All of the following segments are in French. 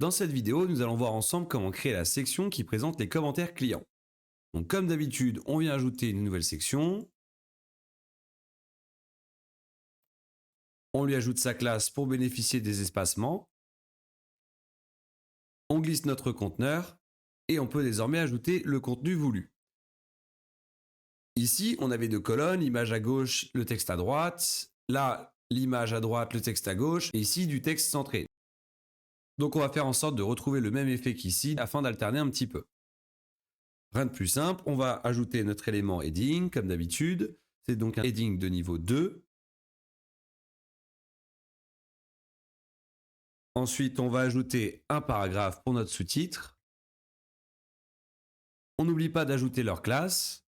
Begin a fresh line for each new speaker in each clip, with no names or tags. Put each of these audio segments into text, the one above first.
Dans cette vidéo, nous allons voir ensemble comment créer la section qui présente les commentaires clients. Donc comme d'habitude, on vient ajouter une nouvelle section. On lui ajoute sa classe pour bénéficier des espacements. On glisse notre conteneur et on peut désormais ajouter le contenu voulu. Ici, on avait deux colonnes, l'image à gauche, le texte à droite. Là, l'image à droite, le texte à gauche. Et ici, du texte centré. Donc on va faire en sorte de retrouver le même effet qu'ici afin d'alterner un petit peu. Rien de plus simple, on va ajouter notre élément heading comme d'habitude. C'est donc un heading de niveau 2. Ensuite, on va ajouter un paragraphe pour notre sous-titre. On n'oublie pas d'ajouter leur classe.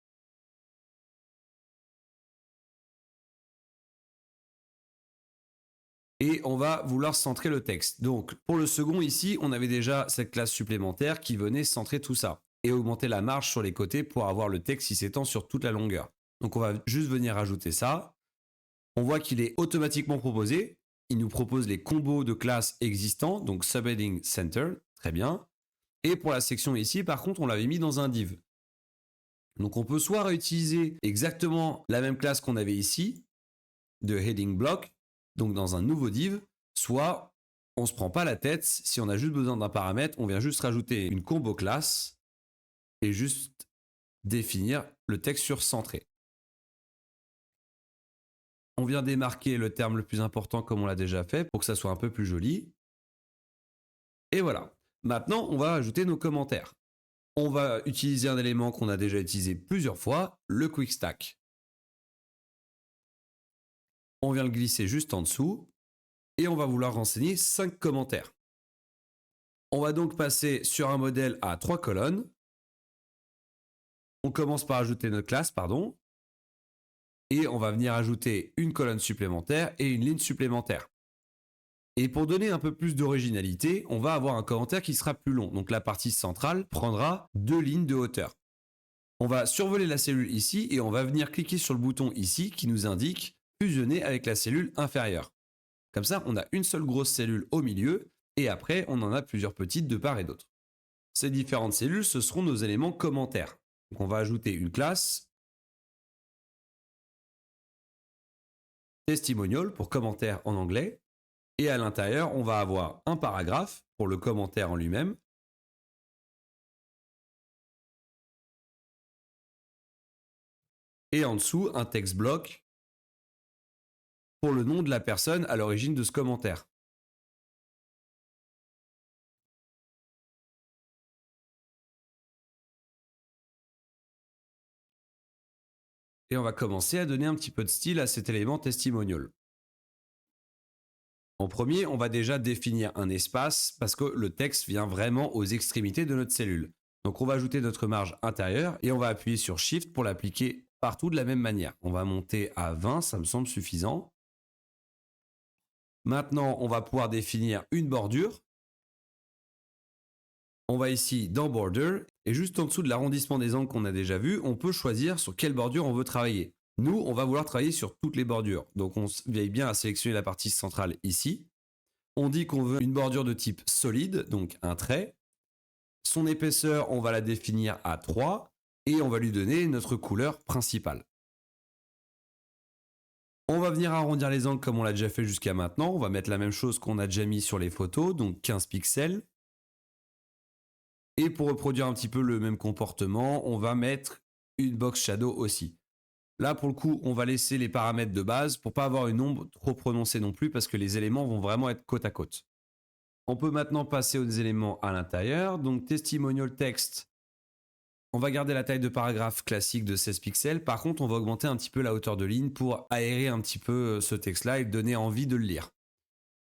Et on va vouloir centrer le texte. Donc, pour le second, ici, on avait déjà cette classe supplémentaire qui venait centrer tout ça et augmenter la marge sur les côtés pour avoir le texte qui s'étend sur toute la longueur. Donc, on va juste venir ajouter ça. On voit qu'il est automatiquement proposé. Il nous propose les combos de classes existants, donc subheading center, très bien. Et pour la section ici, par contre, on l'avait mis dans un div. Donc, on peut soit réutiliser exactement la même classe qu'on avait ici, de heading block, donc dans un nouveau div, soit on ne se prend pas la tête, si on a juste besoin d'un paramètre, on vient juste rajouter une combo classe et juste définir le texte sur centré. On vient démarquer le terme le plus important comme on l'a déjà fait pour que ça soit un peu plus joli. Et voilà. Maintenant, on va ajouter nos commentaires. On va utiliser un élément qu'on a déjà utilisé plusieurs fois, le quick stack. On vient le glisser juste en dessous et on va vouloir renseigner 5 commentaires. On va donc passer sur un modèle à 3 colonnes. On commence par ajouter notre classe, et on va venir ajouter une colonne supplémentaire et une ligne supplémentaire. Et pour donner un peu plus d'originalité, on va avoir un commentaire qui sera plus long. Donc la partie centrale prendra 2 lignes de hauteur. On va survoler la cellule ici et on va venir cliquer sur le bouton ici qui nous indique fusionner avec la cellule inférieure. Comme ça, on a une seule grosse cellule au milieu et après, on en a plusieurs petites de part et d'autre. Ces différentes cellules, ce seront nos éléments commentaires. Donc on va ajouter une classe testimonial pour commentaire en anglais. Et à l'intérieur, on va avoir un paragraphe pour le commentaire en lui-même. Et en dessous, un text block pour le nom de la personne à l'origine de ce commentaire. Et on va commencer à donner un petit peu de style à cet élément testimonial. En premier, on va déjà définir un espace parce que le texte vient vraiment aux extrémités de notre cellule. Donc on va ajouter notre marge intérieure et on va appuyer sur Shift pour l'appliquer partout de la même manière. On va monter à 20, ça me semble suffisant. Maintenant, on va pouvoir définir une bordure. On va ici dans Border et juste en dessous de l'arrondissement des angles qu'on a déjà vu, on peut choisir sur quelle bordure on veut travailler. Nous, on va vouloir travailler sur toutes les bordures. Donc on veille bien à sélectionner la partie centrale ici. On dit qu'on veut une bordure de type solide, donc un trait. Son épaisseur, on va la définir à 3 et on va lui donner notre couleur principale. On va venir arrondir les angles comme on l'a déjà fait jusqu'à maintenant. On va mettre la même chose qu'on a déjà mis sur les photos, donc 15 pixels. Et pour reproduire un petit peu le même comportement, on va mettre une box shadow aussi. Là, pour le coup, on va laisser les paramètres de base pour pas avoir une ombre trop prononcée non plus parce que les éléments vont vraiment être côte à côte. On peut maintenant passer aux éléments à l'intérieur. Donc, testimonial text. On va garder la taille de paragraphe classique de 16 pixels. Par contre, on va augmenter un petit peu la hauteur de ligne pour aérer un petit peu ce texte-là et donner envie de le lire.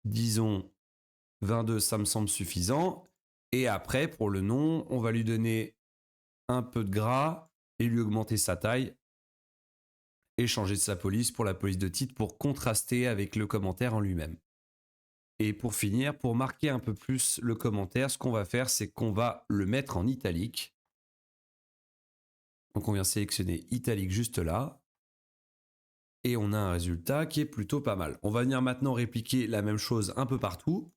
Disons 22, ça me semble suffisant. Et après, pour le nom, on va lui donner un peu de gras et lui augmenter sa taille et changer de sa police pour la police de titre pour contraster avec le commentaire en lui-même. Et pour finir, pour marquer un peu plus le commentaire, ce qu'on va faire, c'est qu'on va le mettre en italique. Donc on vient sélectionner italique juste là. Et on a un résultat qui est plutôt pas mal. On va venir maintenant répliquer la même chose un peu partout.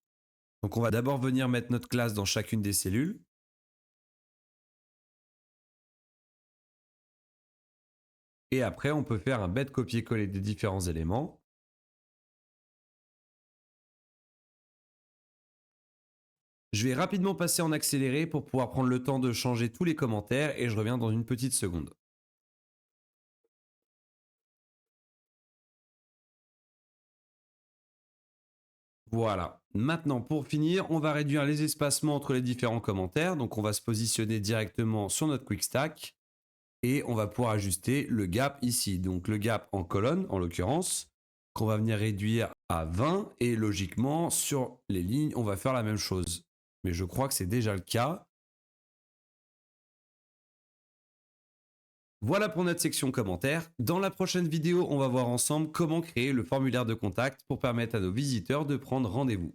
Donc on va d'abord venir mettre notre classe dans chacune des cellules. Et après, on peut faire un bête copier-coller des différents éléments. Je vais rapidement passer en accéléré pour pouvoir prendre le temps de changer tous les commentaires et je reviens dans une petite seconde. Voilà. Maintenant, pour finir, on va réduire les espacements entre les différents commentaires. Donc, on va se positionner directement sur notre Quick Stack et on va pouvoir ajuster le gap ici. Donc, le gap en colonne, en l'occurrence, qu'on va venir réduire à 20 et logiquement, sur les lignes, on va faire la même chose. Mais je crois que c'est déjà le cas. Voilà pour notre section commentaires. Dans la prochaine vidéo, on va voir ensemble comment créer le formulaire de contact pour permettre à nos visiteurs de prendre rendez-vous.